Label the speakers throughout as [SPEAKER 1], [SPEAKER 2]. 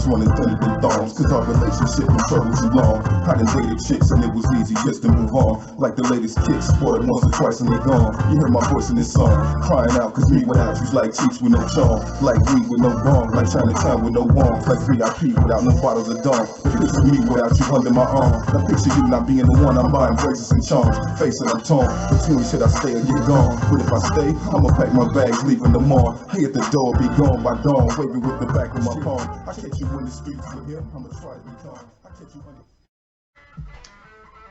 [SPEAKER 1] was running thinner than thongs, cause our relationship controlled too long. I done dated chicks and it was easy just to move on. Like the latest kicks, spoiled once or twice and they gone. You heard my voice in this song, crying out cause me without you's like cheeks with no charm. Like weed with no bong, like Chinatown with no warmth. Like VIP without no bottles of dawn. But this is me without you under my arm. Now picture you not being the one I'm buying braces and charms. Facing I'm torn, between should I stay or get gone? But if I stay, I'ma pack my bags, leaving them on. Hey, at the door, be gone by dawn, waving with the back of my palm. I catch you in the streets with him, I'ma try to be calm. I catch you under.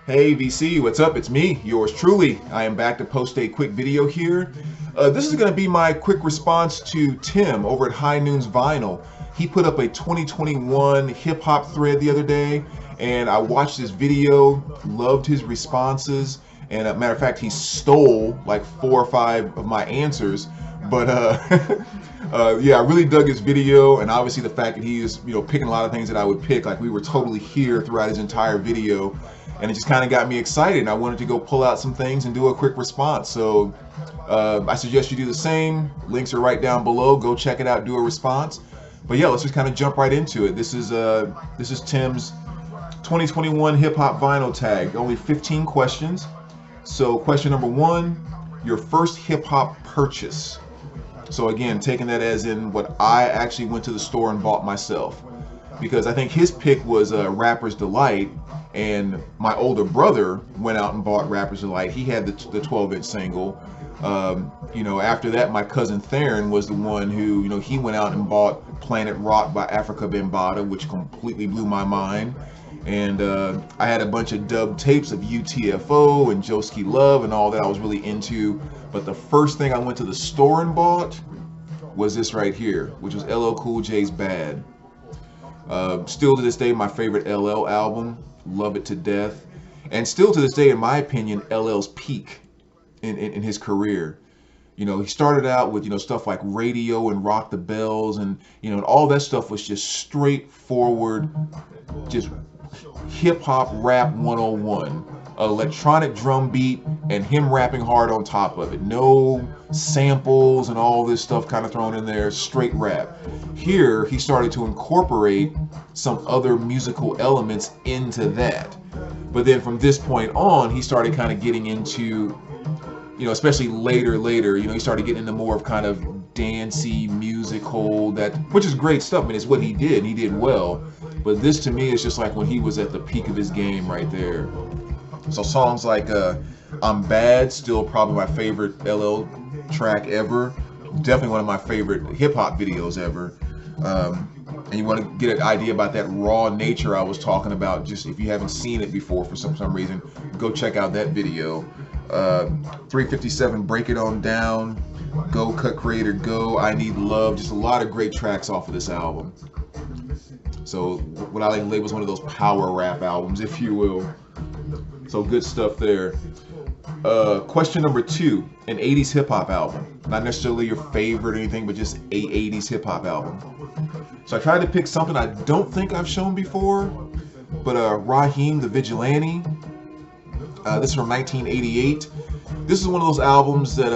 [SPEAKER 2] Hey VC, what's up? It's me, yours truly. I am back to post a quick video here. This is going to be my quick response to Tim over at Highnoon's Vinyl. He put up a 2021 hip-hop thread the other day, and I watched this video, loved his responses, and matter of fact, he stole like 4 or 5 of my answers. But yeah, I really dug his video, and obviously the fact that he is, picking a lot of things that I would pick. Like, we were totally here throughout his entire video, and it just kind of got me excited. And I wanted to go pull out some things and do a quick response. So I suggest you do the same. Links are right down below. Go check it out, do a response. But yeah, let's just kind of jump right into it. This is Tim's 2021 hip hop vinyl tag. Only 15 questions. So question number 1, your first hip hop purchase. So again, taking that as in what I actually went to the store and bought myself, because I think his pick was Rapper's Delight, and my older brother went out and bought Rapper's Delight. He had the 12-inch single. After that, my cousin Theron was the one who, he went out and bought Planet Rock by Africa Bambaataa, which completely blew my mind. And I had a bunch of dub tapes of UTFO and Joeski Love and all that I was really into. But the first thing I went to the store and bought was this right here, which was LL Cool J's Bad. Still to this day, my favorite LL album. Love it to death. And still to this day, in my opinion, LL's peak in his career. He started out with, stuff like Radio and Rock the Bells, and, and all that stuff was just straightforward, just hip-hop rap 101. Electronic drum beat and him rapping hard on top of it. No samples and all this stuff kind of thrown in there, straight rap. Here, he started to incorporate some other musical elements into that. But then from this point on, he started kind of getting into, especially later, he started getting into more of kind of dancey, musical, which is great stuff. I mean, it's what he did, and he did well. But this to me is just like when he was at the peak of his game right there. So songs like I'm Bad, still probably my favorite LL track ever. Definitely one of my favorite hip hop videos ever. And you want to get an idea about that raw nature I was talking about, just if you haven't seen it before for some reason, go check out that video. 357, Break It On Down, Go Cut Creator Go, I Need Love, just a lot of great tracks off of this album. So what I like to label is one of those power rap albums, if you will. So good stuff there. Question number 2, an 80s hip hop album. Not necessarily your favorite or anything, but just a 80s hip hop album. So I tried to pick something I don't think I've shown before, but Raheem the Vigilante. This is from 1988. This is one of those albums that,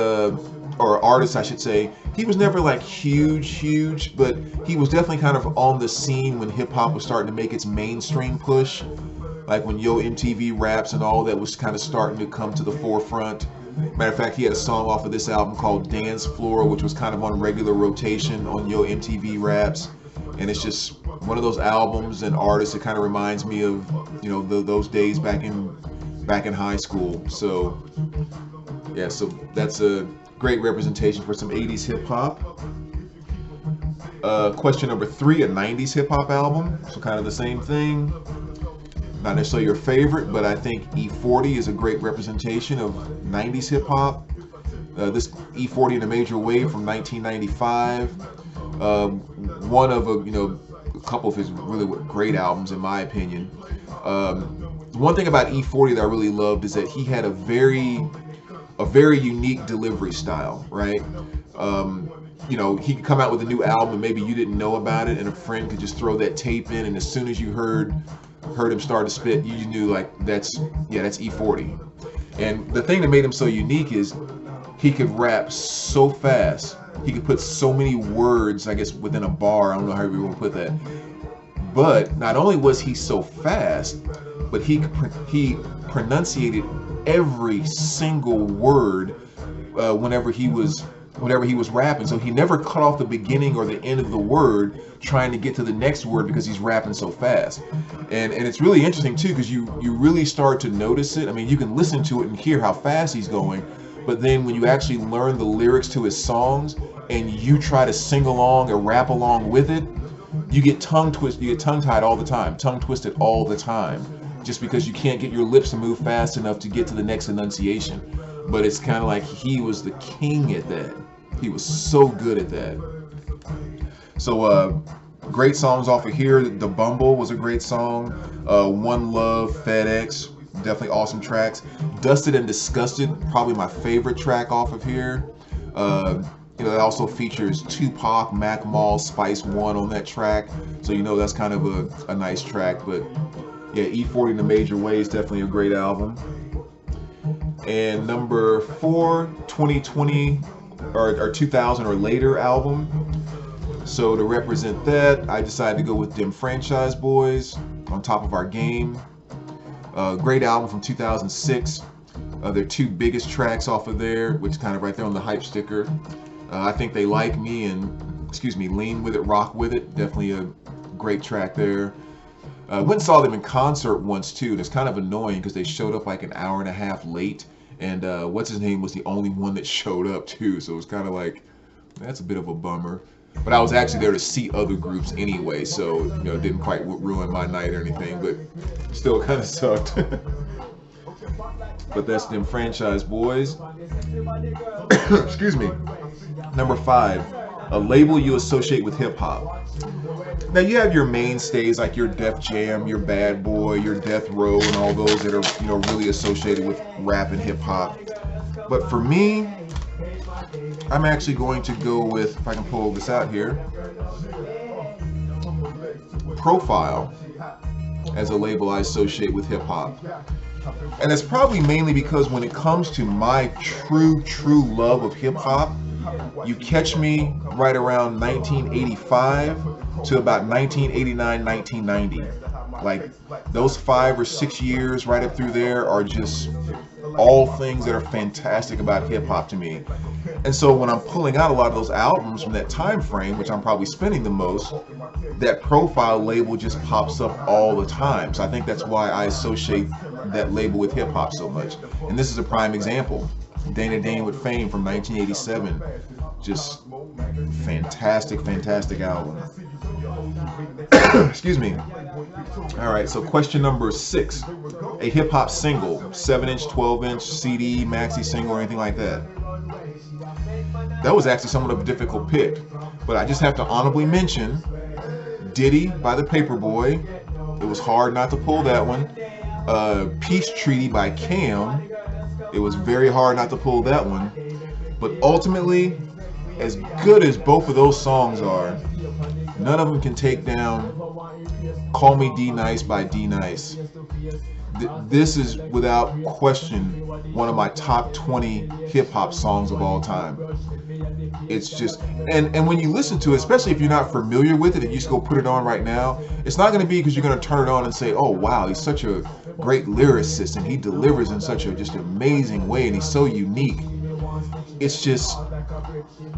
[SPEAKER 2] or artists I should say, he was never like huge, but he was definitely kind of on the scene when hip hop was starting to make its mainstream push. Like when Yo MTV Raps and all that was kind of starting to come to the forefront. Matter of fact, he had a song off of this album called Dance Floor, which was kind of on regular rotation on Yo MTV Raps. And it's just one of those albums and artists that kind of reminds me of, those days back in high school. So yeah, so that's a great representation for some 80s hip hop. Question number 3, a 90s hip hop album. So kind of the same thing. Not necessarily your favorite, but I think E40 is a great representation of 90s hip hop. This E40 in a Major Way from 1995. One of a couple of his really great albums, in my opinion. One thing about E40 that I really loved is that he had a very unique delivery style, right? He could come out with a new album and maybe you didn't know about it, and a friend could just throw that tape in, and as soon as you heard him start to spit, you knew like that's E40. And the thing that made him so unique is he could rap so fast. He could put so many words, I guess, within a bar. I don't know how you want to put that. But not only was he so fast, but he pronunciated every single word whenever he was rapping. So he never cut off the beginning or the end of the word trying to get to the next word because he's rapping so fast. And it's really interesting too, because you really start to notice it. I mean, you can listen to it and hear how fast he's going, but then when you actually learn the lyrics to his songs and you try to sing along or rap along with it, you get tongue-tied all the time, tongue-twisted all the time, just because you can't get your lips to move fast enough to get to the next enunciation. But it's kind of like he was the king at that. He was so good at that. So great songs off of here. The Bumble was a great song. One Love, FedEx, definitely awesome tracks. Dusted and Disgusted, probably my favorite track off of here. You know, it also features Tupac, Mac Mall, Spice One on that track. So you know that's kind of a nice track. But yeah, E40 in a Major Way is definitely a great album. And number 4, 2020 or 2000 or later album. So to represent that, I decided to go with Them Franchise Boys, On Top of Our Game. Great album from 2006. Their 2 biggest tracks off of there, which is kind of right there on the hype sticker. I Think They Like Me and, Lean With It, Rock With It. Definitely a great track there. Went and saw them in concert once too, and it's kind of annoying because they showed up like an hour and a half late, and what's his name was the only one that showed up too, so it was kind of like, that's a bit of a bummer. But I was actually there to see other groups anyway, so you know, it didn't quite ruin my night or anything, but still kind of sucked. But that's Them Franchise Boys. Excuse me. Number 5, a label you associate with hip hop. Now you have your mainstays like your Def Jam, your Bad Boy, your Death Row, and all those that are, you know, really associated with rap and hip hop. But for me, I'm actually going to go with, if I can pull this out here, Profile as a label I associate with hip hop. And it's probably mainly because when it comes to my true love of hip hop, you catch me right around 1985 to about 1989, 1990. Like those 5 or 6 years right up through there are just all things that are fantastic about hip hop to me. And so when I'm pulling out a lot of those albums from that time frame, which I'm probably spending the most, that Profile label just pops up all the time. So I think that's why I associate that label with hip hop so much. And this is a prime example. Dana Dane with Fame from 1987. Just fantastic album. Excuse me. All right, so question number 6. A hip hop single, 7-inch, 12-inch, CD, Maxi Single, or anything like that. That was actually somewhat of a difficult pick, but I just have to honorably mention Diddy by the Paperboy. It was hard not to pull that one. Peace Treaty by Cam. It was very hard not to pull that one. But ultimately, as good as both of those songs are, none of them can take down Call Me D-Nice by D-Nice. This is without question one of my top 20 hip-hop songs of all time. It's just, and when you listen to it, especially if you're not familiar with it and you just go put it on right now, it's not going to be because you're going to turn it on and say, oh wow, he's such a great lyricist and he delivers in such a just amazing way and he's so unique. It's just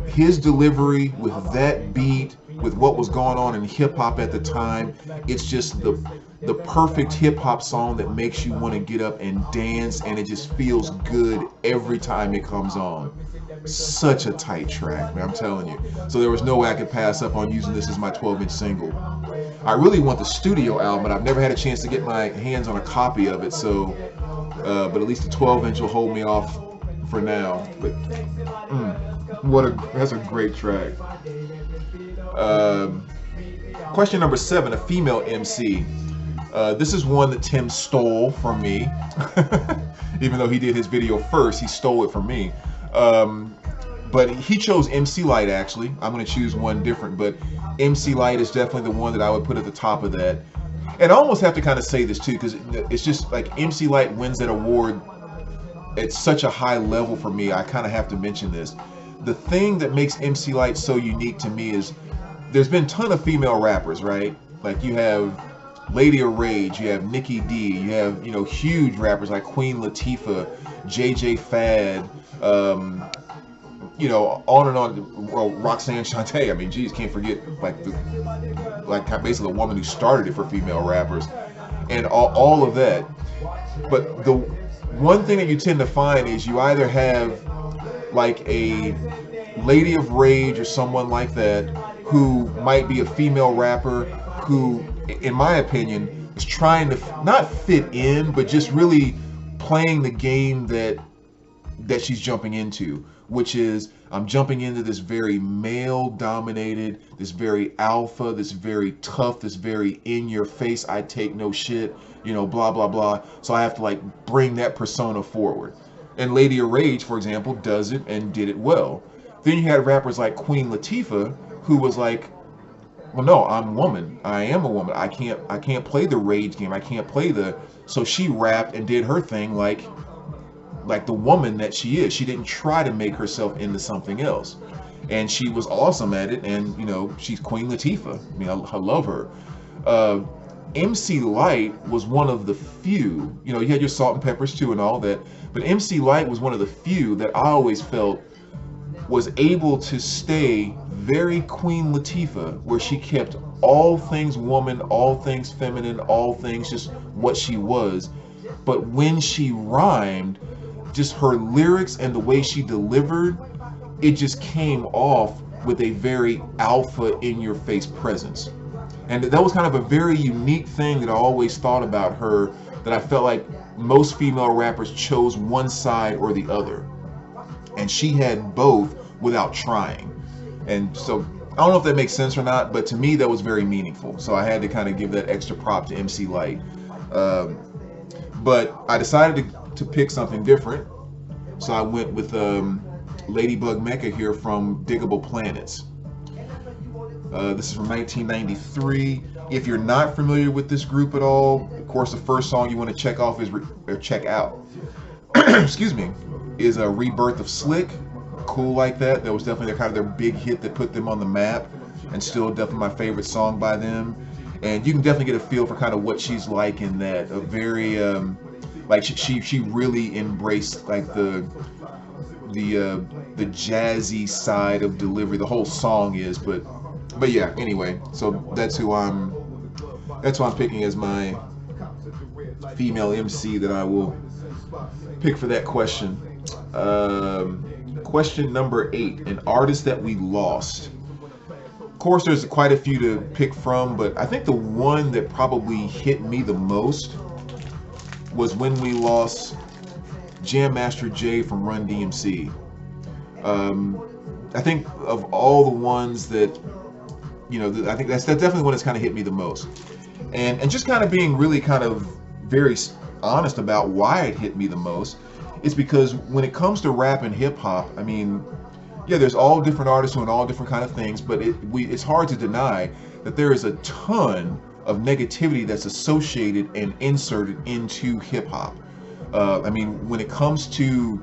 [SPEAKER 2] his delivery with that beat, with what was going on in hip-hop at the time. It's just the perfect hip-hop song that makes you want to get up and dance, and it just feels good every time it comes on. Such a tight track, man, I'm telling you. So there was no way I could pass up on using this as my 12-inch single. I really want the studio album, but I've never had a chance to get my hands on a copy of it, so but at least the 12-inch will hold me off for now. But that's a great track. Question number 7, a female MC. This is one that Tim stole from me. Even though he did his video first, he stole it from me. But he chose MC Lyte actually. I'm going to choose one different, but MC Lyte is definitely the one that I would put at the top of that. And I almost have to kind of say this too, because it's just like MC Lyte wins that award at such a high level for me. I kind of have to mention this. The thing that makes MC Lyte so unique to me is there's been a ton of female rappers, right? Like you have Lady of Rage, you have Nikki D, you have, you know, huge rappers like Queen Latifah, JJ Fad, you know, on and on. Well, Roxanne Shante. I mean, geez, can't forget like basically the woman who started it for female rappers, and all of that. But the one thing that you tend to find is you either have like a Lady of Rage or someone like that who might be a female rapper who, in my opinion, is trying to not fit in, but just really playing the game that she's jumping into, which is, I'm jumping into this very male-dominated, this very alpha, this very tough, this very in-your-face, I take no shit, you know, blah, blah, blah. So I have to, like, bring that persona forward. And Lady of Rage, for example, does it and did it well. Then you had rappers like Queen Latifah, who was like, well, no, I'm a woman. I am a woman. I can't play the rage game. I can't play the... So she rapped and did her thing like the woman that she is. She didn't try to make herself into something else. And she was awesome at it. And, you know, she's Queen Latifah. I mean, I love her. MC Lyte was one of the few, you know, you had your Salt and Peppers too and all that, but MC Lyte was one of the few that I always felt was able to stay very Queen Latifah, where she kept all things woman, all things feminine, all things just what she was. But when she rhymed, just her lyrics and the way she delivered, it just came off with a very alpha in-your-face presence. And that was kind of a very unique thing that I always thought about her, that I felt like most female rappers chose one side or the other. And she had both without trying. And so, I don't know if that makes sense or not, but to me that was very meaningful. So I had to kind of give that extra prop to MC Lyte. But I decided to pick something different. So I went with Ladybug Mecca here from Diggable Planets. This is from 1993. If you're not familiar with this group at all, of course the first song you want to check off is check out. Excuse me, is a Rebirth of Slick. Cool like that. That was definitely kind of their big hit that put them on the map, and still definitely my favorite song by them. And you can definitely get a feel for kind of what she's like in that. A very like she really embraced like the jazzy side of delivery. The whole song is, but yeah. Anyway, so that's who I'm picking as my female MC that I will pick for that question. Question number 8, an artist that we lost. Of course, there's quite a few to pick from, but I think the one that probably hit me the most was when we lost Jam Master Jay from Run DMC. I think of all the ones that, you know, I think that's definitely one that's kind of hit me the most. And just kind of being really kind of very honest about why it hit me the most. It's because when it comes to rap and hip hop, I mean, yeah, there's all different artists doing all different kind of things, but it's hard to deny that there is a ton of negativity that's associated and inserted into hip hop. I mean, when it comes to,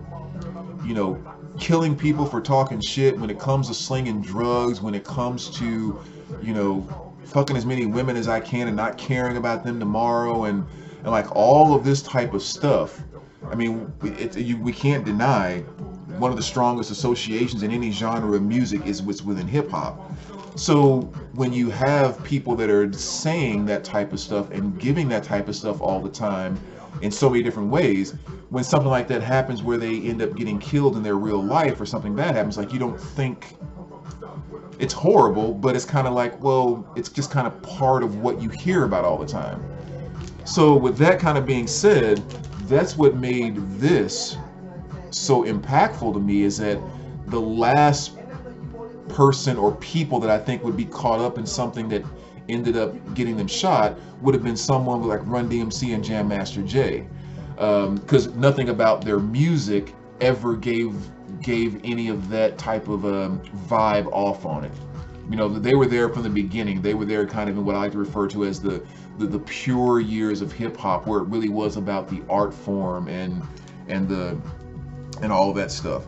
[SPEAKER 2] you know, killing people for talking shit, when it comes to slinging drugs, when it comes to, you know, fucking as many women as I can and not caring about them tomorrow, and like all of this type of stuff. I mean, we can't deny one of the strongest associations in any genre of music is within hip hop. So when you have people that are saying that type of stuff and giving that type of stuff all the time in so many different ways, when something like that happens where they end up getting killed in their real life or something bad happens, like, you don't think it's horrible, but it's kind of like, well, it's just kind of part of what you hear about all the time. So with that kind of being said, that's what made this so impactful to me, is that the last person or people that I think would be caught up in something that ended up getting them shot would have been someone like Run DMC and Jam Master Jay, because nothing about their music ever gave any of that type of vibe off on it. You know, they were there from the beginning. They were there kind of in what I like to refer to as the pure years of hip hop, where it really was about the art form and all of that stuff.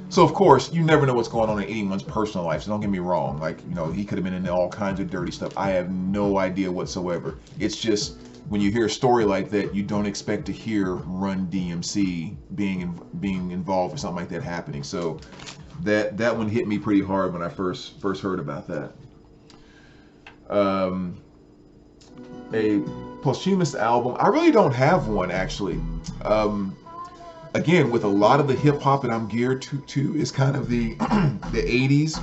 [SPEAKER 2] So of course, you never know what's going on in anyone's personal life. So don't get me wrong. Like, you know, he could have been into all kinds of dirty stuff. I have no idea whatsoever. It's just when you hear a story like that, you don't expect to hear Run DMC being involved or something like that happening. So that one hit me pretty hard when I first heard about that. A posthumous album. I really don't have one, actually. Again, with a lot of the hip hop that I'm geared to is kind of the the 80s,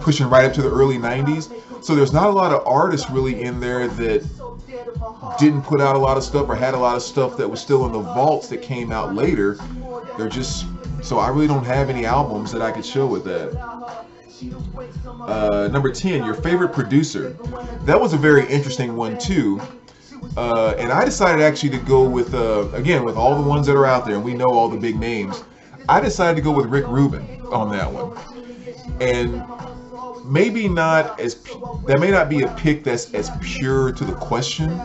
[SPEAKER 2] pushing right up to the early 90s. So there's not a lot of artists really in there that didn't put out a lot of stuff or had a lot of stuff that was still in the vaults that came out later. They're just, so I really don't have any albums that I could show with that. Number 10, your favorite producer. That was a very interesting one too. And I decided actually to go with, again, with all the ones that are out there, and we know all the big names, I decided to go with Rick Rubin on that one. And maybe not as, that may not be a pick that's as pure to the question,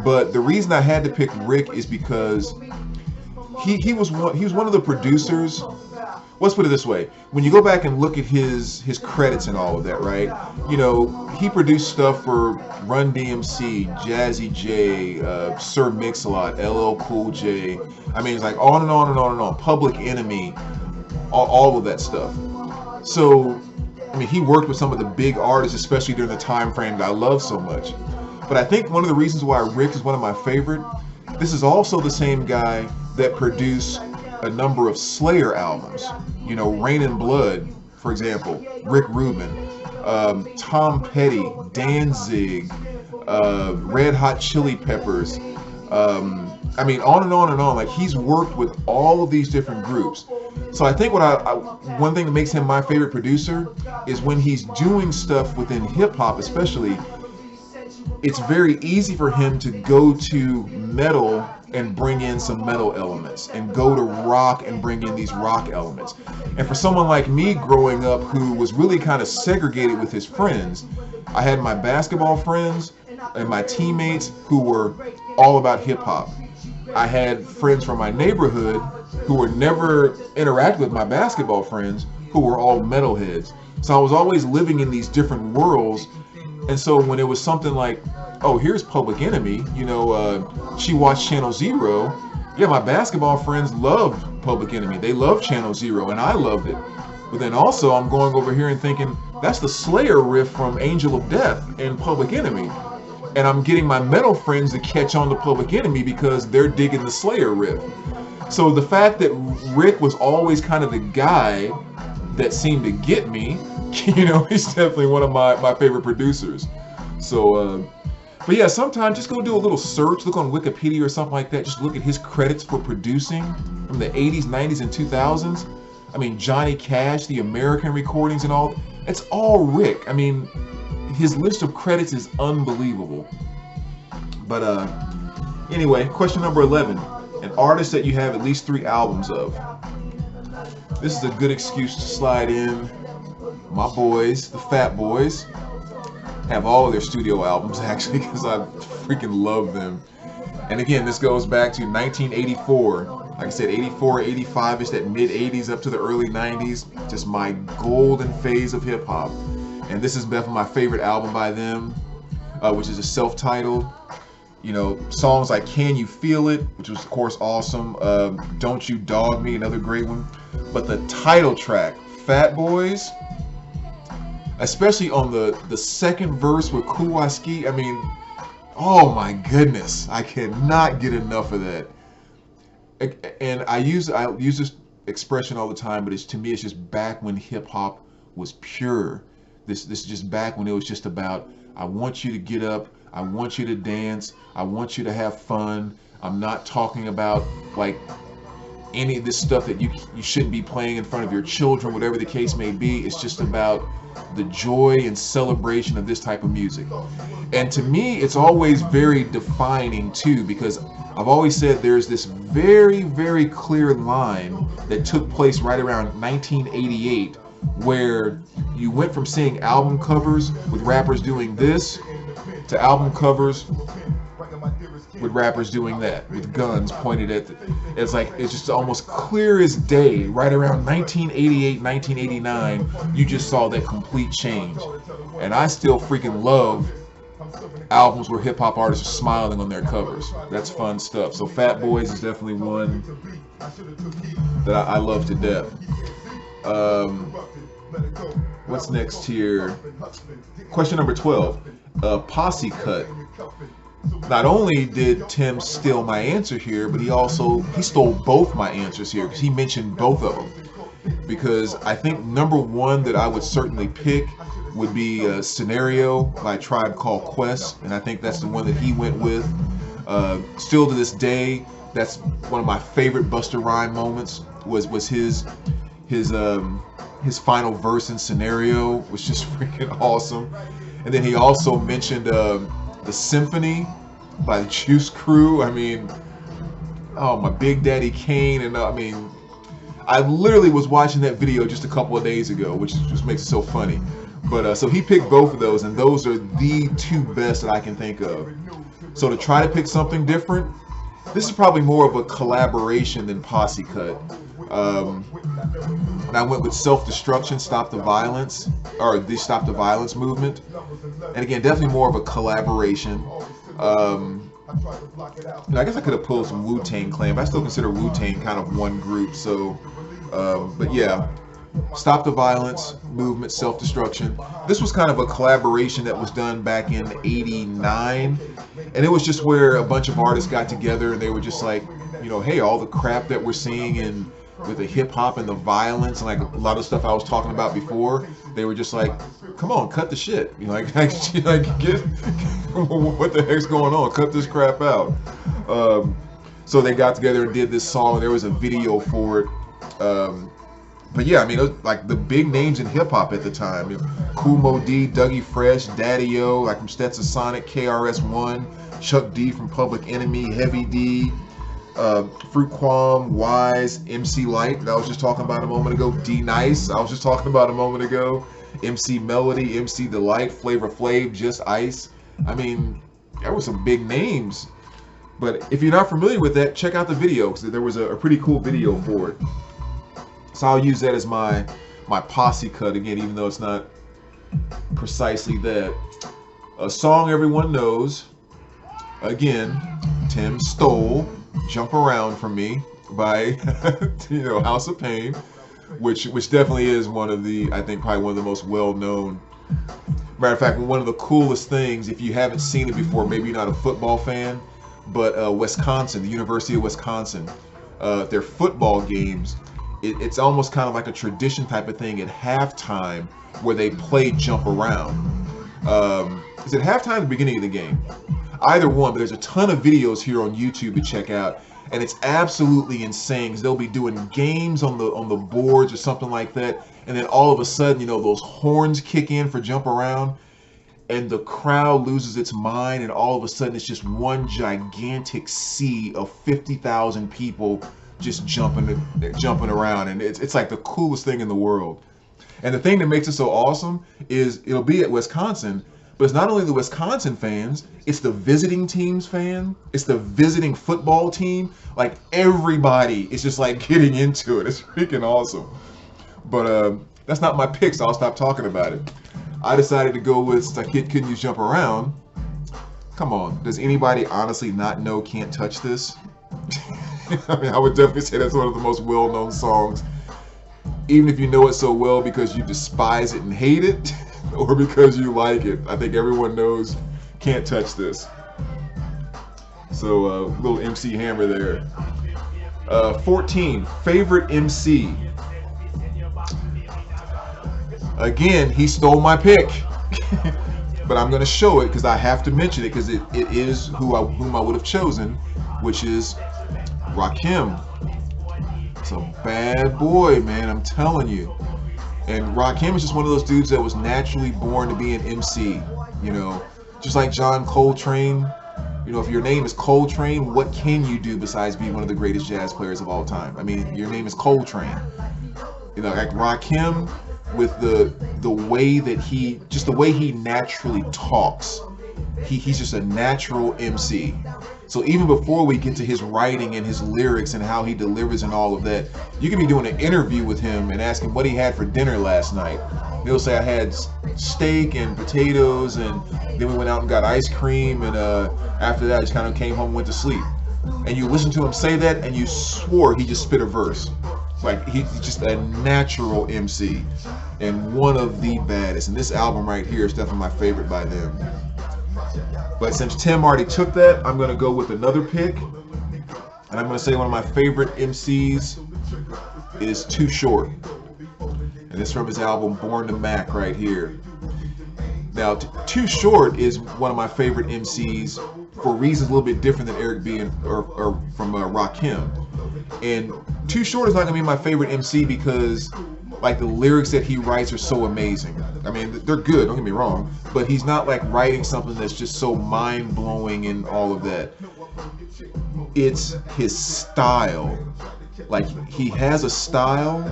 [SPEAKER 2] but the reason I had to pick Rick is because he was one of the producers. Let's put it this way: when you go back and look at his credits and all of that, right? You know, he produced stuff for Run DMC, Jazzy J, Sir Mix-a-Lot, LL Cool J. I mean, it's like on and on and on and on. Public Enemy, all of that stuff. So, I mean, he worked with some of the big artists, especially during the time frame that I love so much. But I think one of the reasons why Rick is one of my favorite, this is also the same guy that produced a number of Slayer albums. You know, Rain and Blood, for example, Rick Rubin, Tom Petty, Danzig, Red Hot Chili Peppers. I mean, on and on and on. Like, he's worked with all of these different groups. So I think one thing that makes him my favorite producer is when he's doing stuff within hip hop, especially. It's very easy for him to go to metal and bring in some metal elements, and go to rock and bring in these rock elements. And for someone like me growing up who was really kind of segregated with his friends, I had my basketball friends and my teammates who were all about hip hop. I had friends from my neighborhood who were never interacting with my basketball friends who were all metalheads. So I was always living in these different worlds. And so when it was something like, oh, here's Public Enemy, you know, She Watched Channel Zero. Yeah, my basketball friends loved Public Enemy. They loved Channel Zero, and I loved it. But then also I'm going over here and thinking, that's the Slayer riff from Angel of Death in Public Enemy. And I'm getting my metal friends to catch on to Public Enemy because they're digging the Slayer riff. So the fact that Rick was always kind of the guy that seemed to get me, you know, he's definitely one of my favorite producers. So, but yeah, sometimes just go do a little search, look on Wikipedia or something like that. Just look at his credits for producing from the 80s, 90s, and 2000s. I mean, Johnny Cash, the American recordings and all, it's all Rick. I mean, his list of credits is unbelievable. But anyway, question number 11. An artist that you have at least 3 albums of. This is a good excuse to slide in. My boys, the Fat Boys, have all of their studio albums actually, because I freaking love them. And again, this goes back to 1984. Like I said, 84, 85 is that mid 80s up to the early 90s. Just my golden phase of hip hop. And this is definitely my favorite album by them, which is a self-titled. You know, songs like Can You Feel It, which was of course awesome. Don't You Dog Me, another great one. But the title track, Fat Boys, especially on the second verse with Kuwaski, I mean, oh my goodness, I cannot get enough of that. And I use this expression all the time, but to me it's just back when hip hop was pure. This is just back when it was just about, I want you to get up, I want you to dance, I want you to have fun. I'm not talking about like any of this stuff that you shouldn't be playing in front of your children, whatever the case may be. It's just about the joy and celebration of this type of music. And to me, it's always very defining too, because I've always said there's this very, very clear line that took place right around 1988, where you went from seeing album covers with rappers doing this to album covers with rappers doing that, with guns pointed at it's like, it's just almost clear as day. Right around 1988, 1989, you just saw that complete change. And I still freaking love albums where hip-hop artists are smiling on their covers. That's fun stuff. So Fat Boys is definitely one that I love to death. What's next here? Question number 12. Posse Cut. Not only did Tim steal my answer here, but he stole both my answers here, because he mentioned both of them. Because I think number one that I would certainly pick would be Scenario by Tribe Called Quest, and I think that's the one that he went with. Still to this day, that's one of my favorite Busta Rhymes moments. Was his final verse in Scenario was just freaking awesome. And then he also mentioned the Symphony by the Juice Crew. I mean, oh, my Big Daddy Kane. And I mean, I literally was watching that video just a couple of days ago, which just makes it so funny. But so he picked both of those, and those are the two best that I can think of. So to try to pick something different, this is probably more of a collaboration than Posse Cut. And I went with Self-Destruction, Stop the Violence, or the Stop the Violence movement. And again, definitely more of a collaboration. I guess I could have pulled some Wu-Tang Clan, but I still consider Wu-Tang kind of one group. So, but yeah, Stop the Violence movement, Self-Destruction. This was kind of a collaboration that was done back in '89, and it was just where a bunch of artists got together and they were just like, you know, hey, all the crap that we're seeing in with the hip hop and the violence and like a lot of stuff I was talking about before, they were just like, come on, cut the shit. You know, like get what the heck's going on? Cut this crap out. So they got together and did this song. There was a video for it. But yeah, I mean, it was like the big names in hip hop at the time. You know, Kool Moe Dee, Dougie Fresh, Daddy O, like from Stetson Sonic, KRS-One, Chuck D from Public Enemy, Heavy D, Fruit Quam, Wise, MC Light, that I was just talking about a moment ago, D Nice, I was just talking about a moment ago, MC Melody, MC Delight, Flavor Flav, Just Ice. I mean, there were some big names. But if you're not familiar with that, check out the video, because there was a pretty cool video for it. So I'll use that as my Posse Cut again, even though it's not precisely that. A song everyone knows. Again, Tim stole "Jump Around" from me by House of Pain, which definitely is one of the, I think probably one of the most well-known. Matter of fact, one of the coolest things, if you haven't seen it before, maybe you're not a football fan, but Wisconsin, the University of Wisconsin, their football games, it's almost kind of like a tradition type of thing at halftime where they play Jump Around. Is it halftime or the beginning of the game? Either one, but there's a ton of videos here on YouTube to check out, and it's absolutely insane because they'll be doing games on the boards or something like that, and then all of a sudden, those horns kick in for Jump Around, and the crowd loses its mind, and all of a sudden it's just one gigantic sea of 50,000 people just jumping around, and it's like the coolest thing in the world. And the thing that makes it so awesome is it'll be at Wisconsin, but it's not only the Wisconsin fans, it's the visiting team's fan, it's the visiting football team. Like, everybody is just like getting into it. It's freaking awesome. But that's not my pick, so I'll stop talking about it. I decided to go with Couldn't You Jump Around. Come on, does anybody honestly not know Can't Touch This? I mean, I would definitely say that's one of the most well-known songs. Even if you know it so well because you despise it and hate it, or because you like it, I think everyone knows Can't Touch This. So, little MC Hammer there. 14, favorite MC. Again, he stole my pick. But I'm going to show it because I have to mention it because it is whom I would have chosen, which is Rakim. It's a bad boy, man, I'm telling you. And Rakim is just one of those dudes that was naturally born to be an MC, just like John Coltrane. If your name is Coltrane, what can you do besides be one of the greatest jazz players of all time? I mean, your name is Coltrane. Like Rakim, with the way that the way he naturally talks, he's just a natural MC. So even before we get to his writing and his lyrics and how he delivers and all of that, you can be doing an interview with him and ask him what he had for dinner last night. He'll say, I had steak and potatoes, and then we went out and got ice cream, and after that I just kind of came home and went to sleep. And you listen to him say that and you swore he just spit a verse. Like, he's just a natural MC and one of the baddest. And this album right here is definitely my favorite by them. But since Tim already took that, I'm going to go with another pick. And I'm going to say one of my favorite MCs is Too Short. And this is from his album Born to Mac right here. Now, Too Short is one of my favorite MCs for reasons a little bit different than Eric B. or from Rakim. And Too Short is not going to be my favorite MC because, like, the lyrics that he writes are so amazing. I mean, they're good, don't get me wrong, but he's not like writing something that's just so mind-blowing and all of that. It's his style. Like, he has a style.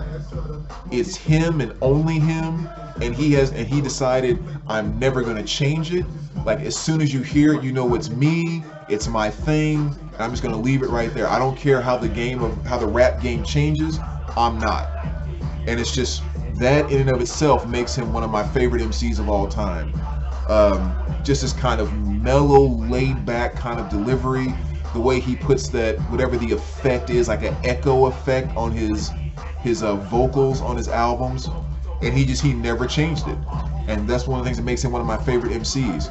[SPEAKER 2] It's him and only him, and he decided, I'm never going to change it. Like, as soon as you hear it, you know it's me, it's my thing, and I'm just going to leave it right there. I don't care how the rap game changes, I'm not. And it's just, that in and of itself makes him one of my favorite MCs of all time. Just this kind of mellow, laid back kind of delivery, the way he puts that, whatever the effect is, like an echo effect on his vocals on his albums, and he never changed it. And that's one of the things that makes him one of my favorite MCs.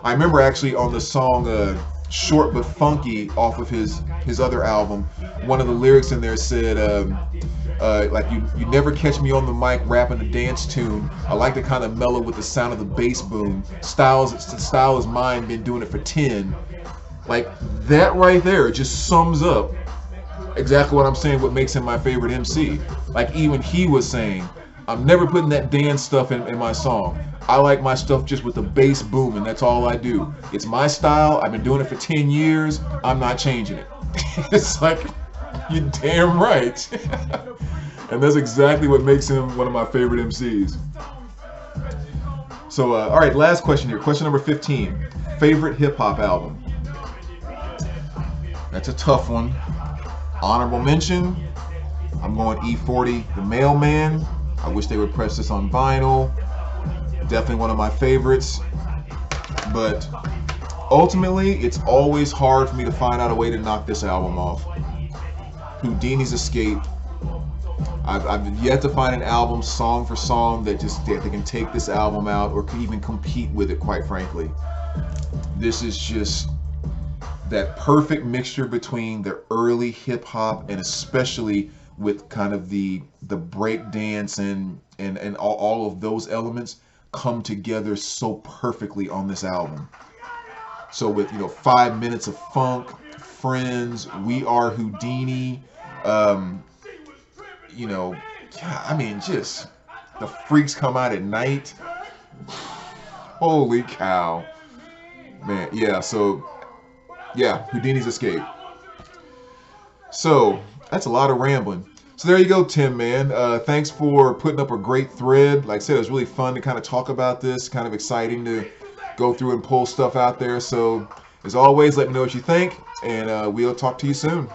[SPEAKER 2] I remember actually on the song Short But Funky off of his other album, one of the lyrics in there said, like, you never catch me on the mic rapping a dance tune. I like to kind of mellow with the sound of the bass boom. Style is mine, been doing it for 10. Like, that right there just sums up exactly what I'm saying, what makes him my favorite MC. Like, even he was saying, I'm never putting that dance stuff in my song. I like my stuff just with the bass boom, and that's all I do. It's my style. I've been doing it for 10 years. I'm not changing it. It's like, you're damn right. And that's exactly what makes him one of my favorite MCs. So, all right, last question here. Question number 15. Favorite hip-hop album? That's a tough one. Honorable mention, I'm going E40, The Mailman. I wish they would press this on vinyl. Definitely one of my favorites. But ultimately, it's always hard for me to find out a way to knock this album off. Houdini's Escape. I've yet to find an album, song for song, that they can take this album out or could even compete with it, quite frankly. This is just that perfect mixture between the early hip hop and especially with kind of the break dance and all of those elements come together so perfectly on this album. So with 5 minutes of funk, Friends, We Are Houdini, I mean, just the Freaks Come Out at Night. Holy cow, man. Yeah, so yeah, Houdini's Escape. So that's a lot of rambling. So there you go, Tim, man. Thanks for putting up a great thread. Like I said, it was really fun to kind of talk about this. Kind of exciting to go through and pull stuff out there. So as always, let me know what you think, and we'll talk to you soon.